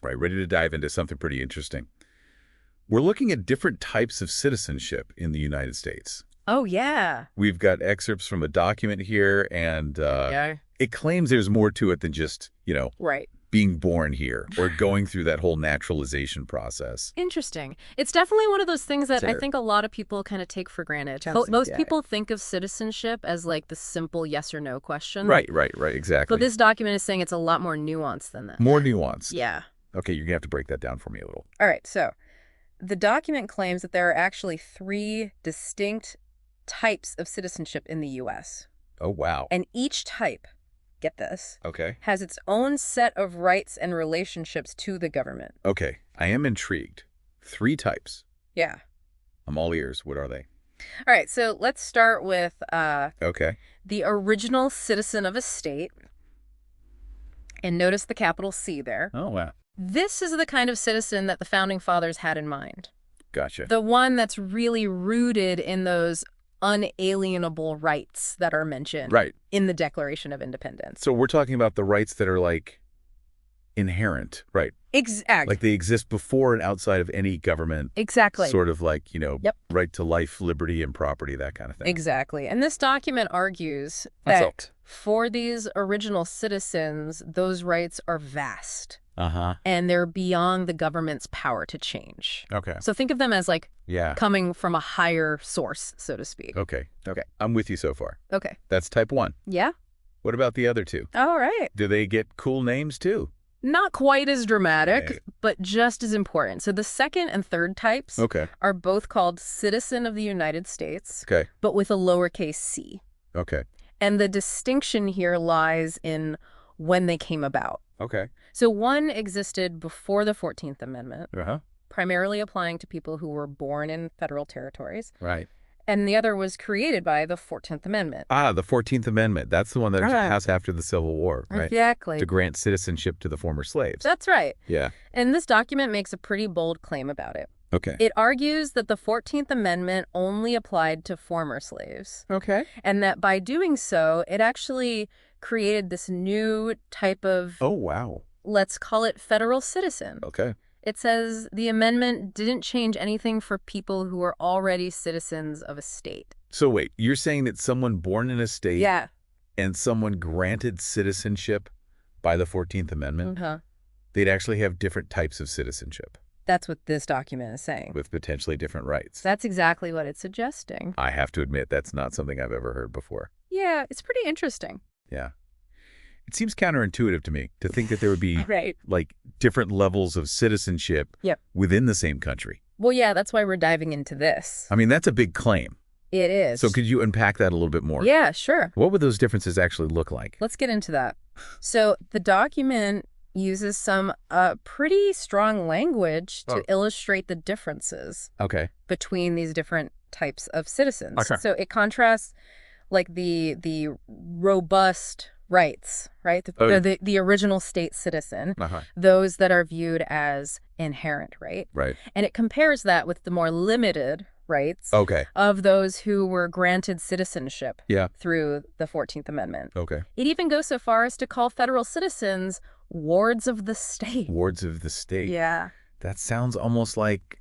Right, ready to dive into something pretty interesting. We're looking at different types of citizenship in the United States. Oh, yeah. We've got excerpts from a document here, and Yeah. it claims there's more to it than just, Right. being born here or going through that whole naturalization process. Interesting. It's definitely one of those things that I Sure. think a lot of people kind of take for granted. Chelsea, Most yeah. people think of citizenship as like the simple yes or no question. Right, exactly. But this document is saying it's a lot more nuanced than that. More nuanced. Yeah. Okay, you're going to have to break that down for me a little. All right. So the document claims that there are actually 3 distinct types of citizenship in the U.S. Oh, wow. And each type, get this, Okay. has its own set of rights and relationships to the government. Okay, I am intrigued. 3 types. Yeah. I'm all ears. What are they? All right. So let's start with Okay. the original citizen of a state. And notice the capital C there. Oh, wow. This is the kind of citizen that the Founding Fathers had in mind. Gotcha. The one that's really rooted in those unalienable rights that are mentioned Right. in the Declaration of Independence. So we're talking about the rights that are like inherent, right? Exactly. Like they exist before and outside of any government. Exactly. Sort of like, Yep. right to life, liberty, and property, that kind of thing. Exactly. And this document argues That's that for these original citizens, those rights are vast. Uh-huh. And they're beyond the government's power to change. Okay. So think of them as like Yeah. coming from a higher source, so to speak. Okay. I'm with you so far. Okay. That's type 1. Yeah? What about the other 2? All right. Do they get cool names too? Not quite as dramatic, Right. but just as important. So the second and third types Okay. are both called citizen of the United States, Okay. but with a lowercase c. Okay. And the distinction here lies in when they came about. Okay. So one existed before the 14th Amendment, Uh-huh. primarily applying to people who were born in federal territories. Right. And the other was created by the 14th Amendment. Ah, the 14th Amendment. That's the one that was Right. passed after the Civil War, right? Exactly. To grant citizenship to the former slaves. That's right. Yeah. And this document makes a pretty bold claim about it. Okay. It argues that the 14th Amendment only applied to former slaves, Okay. and that by doing so, it actually created this new type of, Oh, wow. let's call it federal citizen. Okay. It says the amendment didn't change anything for people who are already citizens of a state. So wait, you're saying that someone born in a state Yeah. and someone granted citizenship by the 14th Amendment, Uh-huh. they'd actually have different types of citizenship That's what this document is saying. with potentially different rights. That's exactly what it's suggesting. I have to admit, that's not something I've ever heard before. Yeah, it's pretty interesting. Yeah. It seems counterintuitive to me to think that there would be Right. like different levels of citizenship Yep. within the same country. Well, yeah, that's why we're diving into this. I mean, that's a big claim. It is. So could you unpack that a little bit more? Yeah, sure. What would those differences actually look like? Let's get into that. So the document uses some pretty strong language to illustrate the differences Okay. between these different types of citizens. Okay. So it contrasts like the robust rights, right? The original state citizen, Uh-huh. those that are viewed as inherent, right? Right. And it compares that with the more limited rights Okay. of those who were granted citizenship Yeah. through the 14th Amendment. Okay. It even goes so far as to call federal citizens wards of the state. Wards of the state. Yeah. That sounds almost like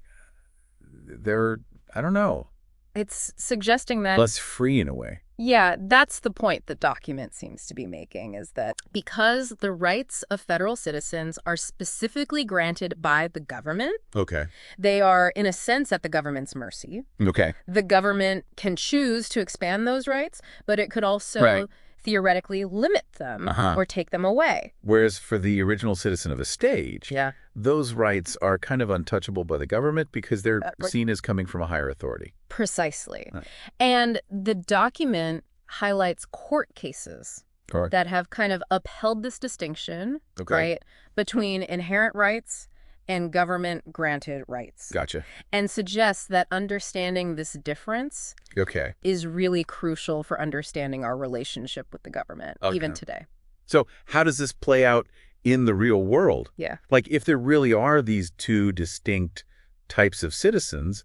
they're, I don't know, It's suggesting that, less free in a way. yeah, that's the point the document seems to be making, is that because the rights of federal citizens are specifically granted by the government, Okay. they are, in a sense, at the government's mercy. Okay. The government can choose to expand those rights, but it could also Right. theoretically limit them Uh-huh. or take them away. Whereas for the original citizen of a state, Yeah. those rights are kind of untouchable by the government because they're Right. seen as coming from a higher authority. Precisely. Right. And the document highlights court cases Correct. that have kind of upheld this distinction, Okay. right, between inherent rights and government-granted rights, Gotcha. and suggests that understanding this difference Okay. is really crucial for understanding our relationship with the government, Okay. even today. So how does this play out in the real world? Yeah. Like if there really are these 2 distinct types of citizens,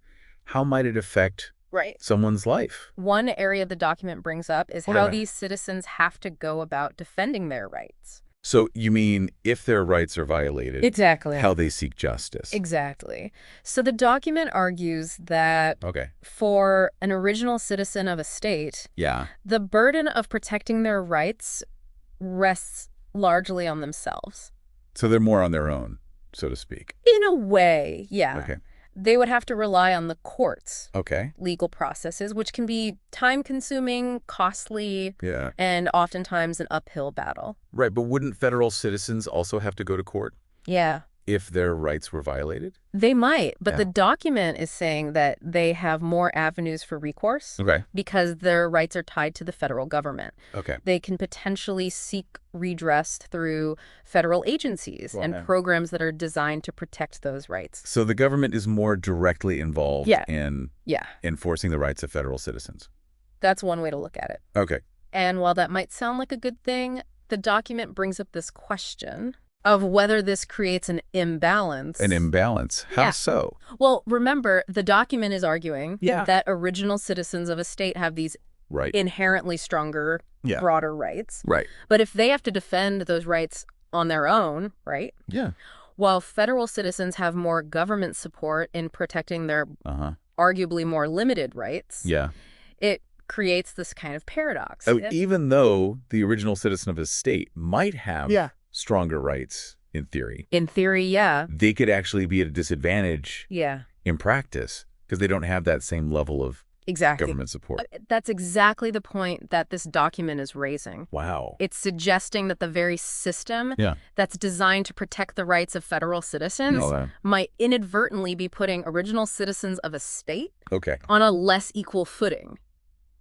how might it affect Right. someone's life? One area the document brings up is What how about- these citizens have to go about defending their rights. So you mean if their rights are violated, Exactly. how they seek justice? Exactly. So the document argues that Okay. for an original citizen of a state, Yeah. the burden of protecting their rights rests largely on themselves. So they're more on their own, so to speak. In a way, yeah. Okay. They would have to rely on the courts, Okay. legal processes, which can be time-consuming, costly, Yeah. and oftentimes an uphill battle. Right, but wouldn't federal citizens also have to go to court Yeah. if their rights were violated? They might, but Yeah. the document is saying that they have more avenues for recourse Okay. because their rights are tied to the federal government. Okay. They can potentially seek redress through federal agencies and Right. programs that are designed to protect those rights. So the government is more directly involved Yeah. in Yeah, enforcing the rights of federal citizens. that's one way to look at it. Okay. And while that might sound like a good thing, the document brings up this question of whether this creates an imbalance. An imbalance. How Yeah. so? Well, remember, the document is arguing Yeah. that original citizens of a state have these Right. inherently stronger, Yeah. broader rights. Right. But if they have to defend those rights on their own, right, Yeah. while federal citizens have more government support in protecting their Uh-huh. arguably more limited rights, Yeah. it creates this kind of paradox. Oh, even though the original citizen of a state might have stronger rights in theory, In theory, yeah. they could actually be at a disadvantage Yeah, in practice because they don't have that same level of exactly. government support. That's exactly the point that this document is raising. Wow. It's suggesting that the very system Yeah. that's designed to protect the rights of federal citizens might inadvertently be putting original citizens of a state Okay. on a less equal footing.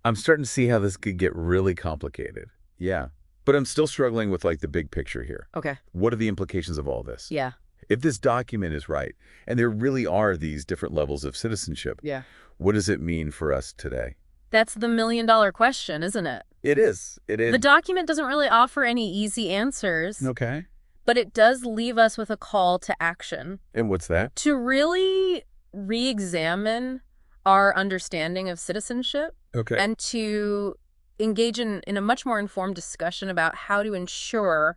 I'm starting to see how this could get really complicated. Yeah. But I'm still struggling with like the big picture here. Okay. What are the implications of all this? Yeah. If this document is right, and there really are these different levels of citizenship, Yeah. what does it mean for us today? That's the million-dollar question, isn't it? It is. It is. The document doesn't really offer any easy answers, Okay. but it does leave us with a call to action And what's that? to really re-examine our understanding of citizenship Okay. and to engage in a much more informed discussion about how to ensure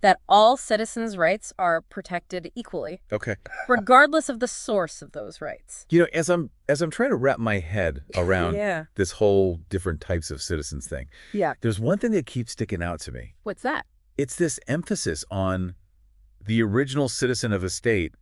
that all citizens' rights are protected equally, Okay. regardless of the source of those rights. You know, as I'm trying to wrap my head around Yeah. this whole different types of citizens thing, Yeah. there's one thing that keeps sticking out to me. What's that? It's this emphasis on the original citizen of a state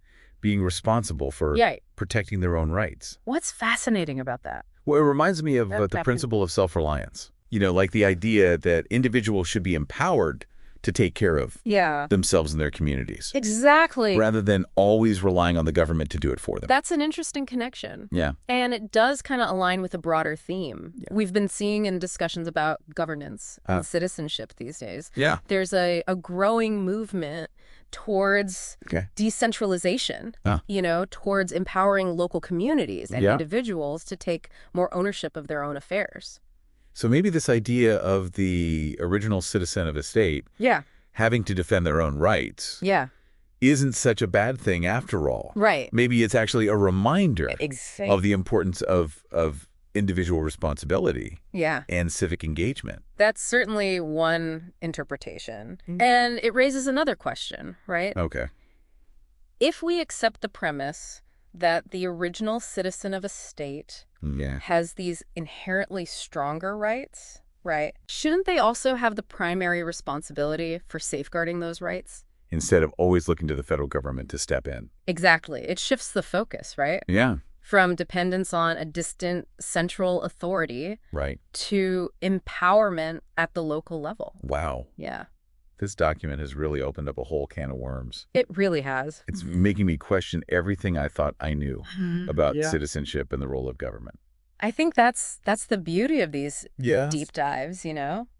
being responsible for Yeah. protecting their own rights. What's fascinating about that? Well, it reminds me of the That's principle of self-reliance. You know, like the idea that individuals should be empowered to take care of Yeah. themselves and their communities, Exactly. rather than always relying on the government to do it for them. That's an interesting connection. Yeah. And it does kind of align with a broader theme. Yeah. We've been seeing in discussions about governance Uh, and citizenship these days. Yeah. There's a growing movement towards Okay. decentralization, towards empowering local communities and Yeah. individuals to take more ownership of their own affairs. So maybe this idea of the original citizen of a state Yeah. having to defend their own rights Yeah. isn't such a bad thing after all. Right. Maybe it's actually a reminder Exactly. of the importance of individual responsibility Yeah. and civic engagement. That's certainly one interpretation. Mm. And it raises another question, right? Okay. If we accept the premise that the original citizen of a state Yeah. has these inherently stronger rights, right? Shouldn't they also have the primary responsibility for safeguarding those rights? Instead of always looking to the federal government to step in. Exactly. It shifts the focus, right? Yeah. From dependence on a distant central authority Right. to empowerment at the local level. Wow. Yeah, This document has really opened up a whole can of worms. it really has. It's making me question everything I thought I knew about Yeah. citizenship and the role of government. I think that's the beauty of these Yeah. deep dives, They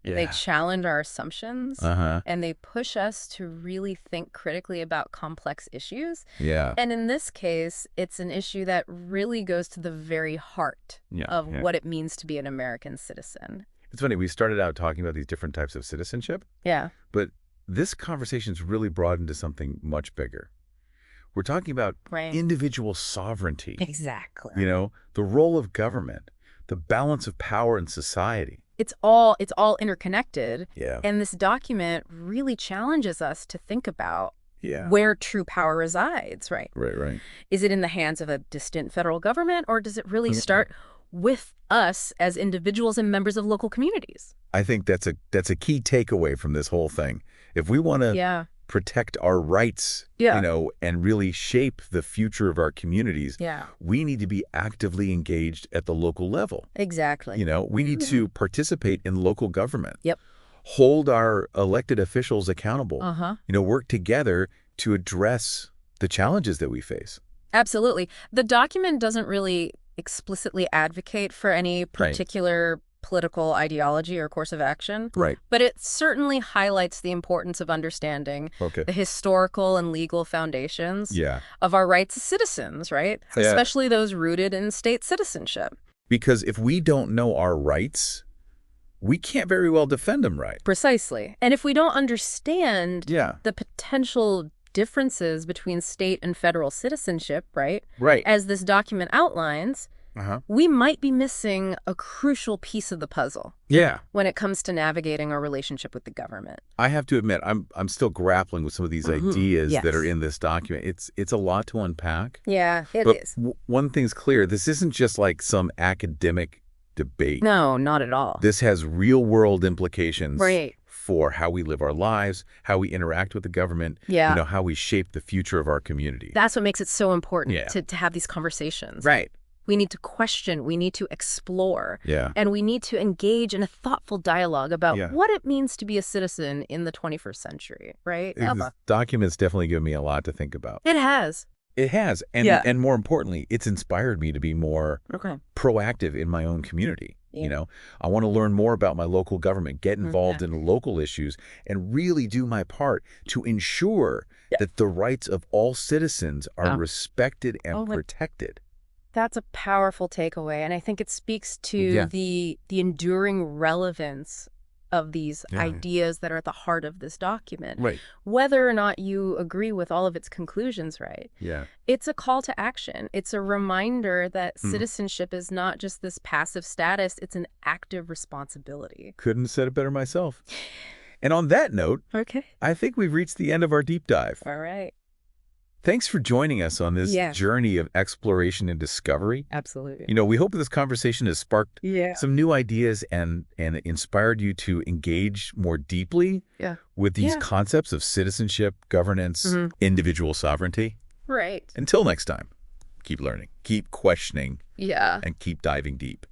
Yeah. challenge our assumptions Uh-huh. and they push us to really think critically about complex issues. Yeah. And in this case, it's an issue that really goes to the very heart of Yeah. what it means to be an American citizen. It's funny, we started out talking about these different types of citizenship, Yeah. but this conversation's really broadened to something much bigger. We're talking about Right. individual sovereignty, Exactly. the role of government, the balance of power in society. It's all interconnected. Yeah. And this document really challenges us to think about Yeah. where true power resides, right? Right. Is it in the hands of a distant federal government, or does it really start with us as individuals and members of local communities? I think that's a key takeaway from this whole thing. If we want to Yeah. protect our rights, and really shape the future of our communities, Yeah. we need to be actively engaged at the local level. Exactly. We need to participate in local government. Yep. Hold our elected officials accountable. Uh-huh. Work together to address the challenges that we face. Absolutely. The document doesn't really explicitly advocate for any particular political ideology or course of action. Right. But it certainly highlights the importance of understanding the historical and legal foundations of our rights as citizens, right? Yeah. Especially those rooted in state citizenship. Because if we don't know our rights, we can't very well defend them right. Precisely. And if we don't understand Yeah. the potential differences between state and federal citizenship, right? Right. As this document outlines, we might be missing a crucial piece of the puzzle. Yeah. When it comes to navigating our relationship with the government. I have to admit, I'm still grappling with some of these ideas Yes. that are in this document. It's a lot to unpack. Yeah, it But is. one thing's clear, this isn't just like some academic debate. No, not at all. This has real-world implications Right. for how we live our lives, how we interact with the government, Yeah. how we shape the future of our community. That's what makes it so important Yeah. to have these conversations. Right. We need to question, we need to explore, Yeah. and we need to engage in a thoughtful dialogue about Yeah. what it means to be a citizen in the 21st century, right? This document's definitely given me a lot to think about. It has. It has. And more importantly, it's inspired me to be more proactive in my own community. Yeah. I want to learn more about my local government, get involved in local issues, and really do my part to ensure that the rights of all citizens are respected and protected. That's a powerful takeaway, and I think it speaks to the enduring relevance of these ideas that are at the heart of this document. Right. Whether or not you agree with all of its conclusions, right? Yeah. It's a call to action. It's a reminder that citizenship is not just this passive status, it's an active responsibility. Couldn't have said it better myself. And on that note, I think we've reached the end of our deep dive. All right. Thanks for joining us on this journey of exploration and discovery. Absolutely. We hope this conversation has sparked some new ideas and inspired you to engage more deeply with these concepts of citizenship, governance, individual sovereignty. Right. Until next time, keep learning, keep questioning, Yeah. and keep diving deep.